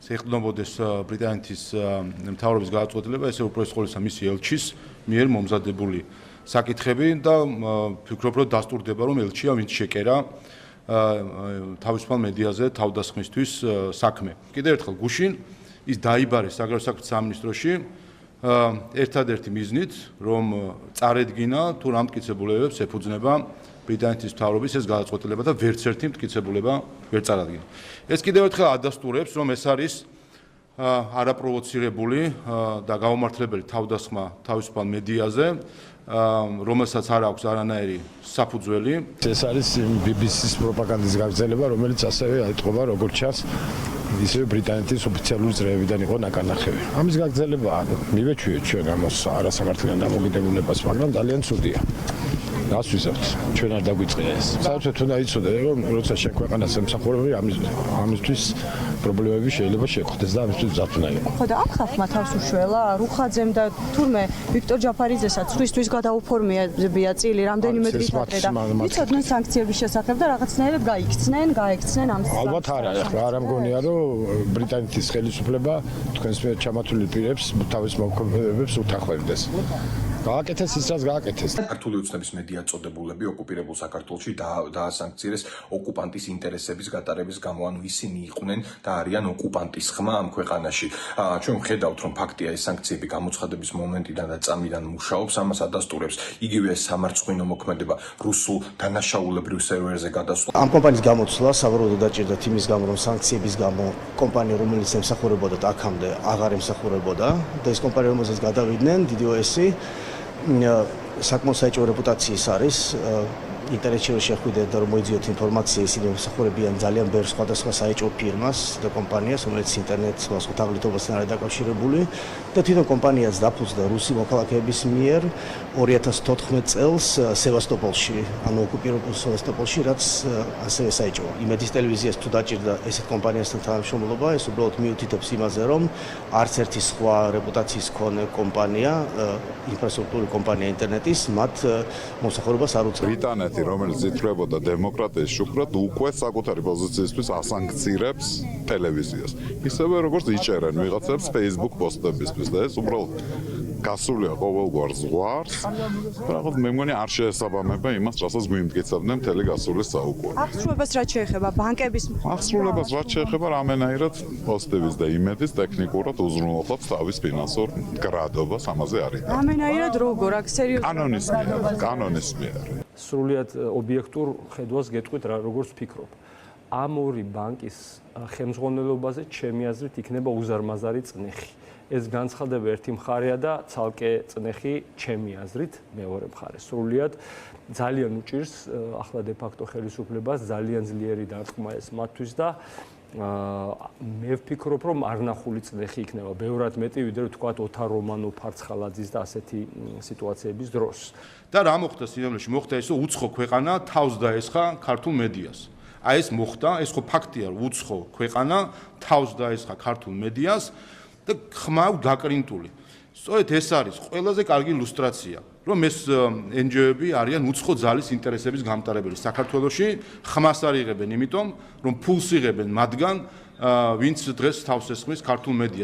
ეხდნობოდეს ბრიტანეთის მთავრობის გადაწყვეტილება, ესე უფრო სკოლისა მისი ელჩის მიერ მომზადებული საკითხები და ვფიქრობ, რომ დასტურდება, რომ ელჩია ვინც შეკერა თავისუფალ მედიაზე თავდასხმისთვის საქმე. კიდევ ერთხელ გუშინ ის დაიბარეს საგარეო საქმეთა სამინისტროში ერთადერთი მიზნით, რომ წარედგინა თუ რა მტკიცებულებებს ეფუძნება ბრიტანეთის მთავრობის ეს გადაწყვეტილება და ვერც ერთი მტკიცებულება ვერ წარადგინა. ეს კიდევ ერთხელ ადასტურებს, რომ ეს არის არაპროვოცირებული და გაუმართლებელი თავდასხმა თავისუფალ მედიაზე, რომელსაც არ აქვს არანაირი საფუძველი. ეს არის BBC-ის პროპაგანდის გაგრძელება, რომელიც ასევე აიტყობა როგორც ჩანს ისე ბრიტანეთის ოფიციალური წრეებიდან იყო ნაკანახები. ამის გაგრძელება მივეჩვიეთ ჩვენ ამას არასამართლიან დამოკიდებულებას, მაგრამ ძალიან ცუდია. რას ვიზავთ? ჩვენ არ დაგვიწყია ეს. საერთოდ უნდა იცოდე, რომ როცა შენ ქვეყანას ემსახურები, ამისთვის პრობლემები შეიძლება შეხვდეს და ამისთვის მზად უნდა იყო. ხო და ამ ხალხმა თავს უშველა რუხაძემ და თურმე ვიქტორ ჯაფარიძესაც სხვისთვის გადაუფორმებია წილი რამდენიმე დღით ადრე და იცოდნენ სანქციების შესახებ და რაღაცნაირად გაიქცნენ ამ ალბათ არა, არ მგონია რომ ბრიტანეთის ხელისუფლება თქვენს მიერ ჩამოთვლილ პირებს თავის მოქმედებებს უთანხმებდეს. გააკეთეს ის, რაც გააკეთეს. ქართული უცნების მედია წოდებულები ოკუპირებულ საქართველოში დაასანქცირეს ოკუპანტის ინტერესების გატარების გამო, ანუ ისინი იყვნენ და არიან ოკუპანტის ხმა ამ ქვეყანაში. ჩვენ ვხედავთ, რომ ფაქტია ეს სანქციები გამოცხადების მომენტიდან და წამიდან მუშაობს, ამას ადასტურებს იგივე სამარცხვინო მოქმედება რუსულ დანაშაულებრივ სერვერზე გადასვლა. ამ კომპანიის გამოცვლა სავარაუდოდ დაჭირდათ იმის გამო, რომ სანქციების გამო კომპანია, რომელიც ემსახურებოდა აქამდე აღარ ემსახურებოდა და ეს კომპანია, რომელსაც გადავიდნენ, DDoS-ი საკმაოდ საეჭვო რეპუტაციის არის. ინტერნეტში რო შეხვიდეთ და რომ მოიძიოთ ინფორმაცია, ისინი ემსახურებიან ძალიან ბევრ სხვადასხვა საეჭვო ფირმას და კომპანიას, რომელიც ინტერნეტს სხვადასხვა თაღლითობასთან არის დაკავშირებული და თვითონ კომპანიაც დაფუძნდა რუსი მოქალაქეების მიერ 2014 წელს სევასტოპოლში, ანუ ოკუპირებულ სევასტოპოლში, რაც ასევე საეჭვო. იმედის ტელევიზიას თუ დაჭირდა ესეთ კომპანიასთან თანამშრომლობა, ეს უბრალოდ მიუთითებს იმაზე, რომ არც ერთი სხვა რეპუტაციის მქონე კომპანია, ინფრასტრუქტურული კომპანია ინტერნეტის, მათ მომსახურებას არ უწევს. რომელიც ითვლებოდა დემოკრატიის შუქრად, უკვე საკუთარი პოზიციისთვის ასანქცირებს ტელევიზიას. ისევე როგორც იჭერენ ვიღაცებს Facebook პოსტებისთვის და ეს უბრალოდ გასულია ყოველგვარ ზღვარს. რაღაც მე მგონი არ შეესაბამება იმას, რასაც გვიმტკიცებდნენ მთელი გასული საუკუნე. აღსრულებას რაც შეეხება ბანკების აღსრულებას რაც შეეხება რამენაირად პოსტების და იმედის ტექნიკურად უზრუნველყოფს თავის ფინანსურ გრადობას ამაზე არის. რამენაირად როგორ აქ სერიოზულად კანონის მიერ. სრულიად ობიექტურ ხედვას გეტყვით რა როგორც ვფიქრობ. ამ ორი ბანკის ხელმძღვანელობაზე ჩემი აზრით იქნება უზარმაზარი წნეხი. ეს განცხადება ერთი მხარეა და ცალკე წნეხი ჩემი აზრით მეორე მხარე. სრულიად ძალიან უჭირს ახლა დე-ფაქტო ხელისუფლებას ძალიან ძლიერი დარტყმა ეს მათთვის და მე ვფიქრობ, რომ არნახული წნეხი იქნება ბევრად მეტი, ვიდრე ვთქვათ ოთარ რომანოვ ფარცხალაძის და ასეთი სიტუაციების დროს. და რა მოხდა სინამდვილეში? მოხდა ის, რომ უცხო ქვეყანა თავს დაესხა ქართულ მედიას. აი ეს მოხდა, ეს ხო ფაქტია, რომ უცხო ქვეყანა თავს დაესხა ქართულ მედიას და ხმაო დაკრინტული. სწორედ ეს არის ყველაზე კარგი ილუსტრაცია, რომ ეს NGO-ები არიან უცხო ძალის ინტერესების გამტარებელი საქართველოში, ხმას არ იღებენ, იმიტომ რომ ფულს იღებენ მათგან, ვინც დღეს თავს ესხმის ქართულ მედიას.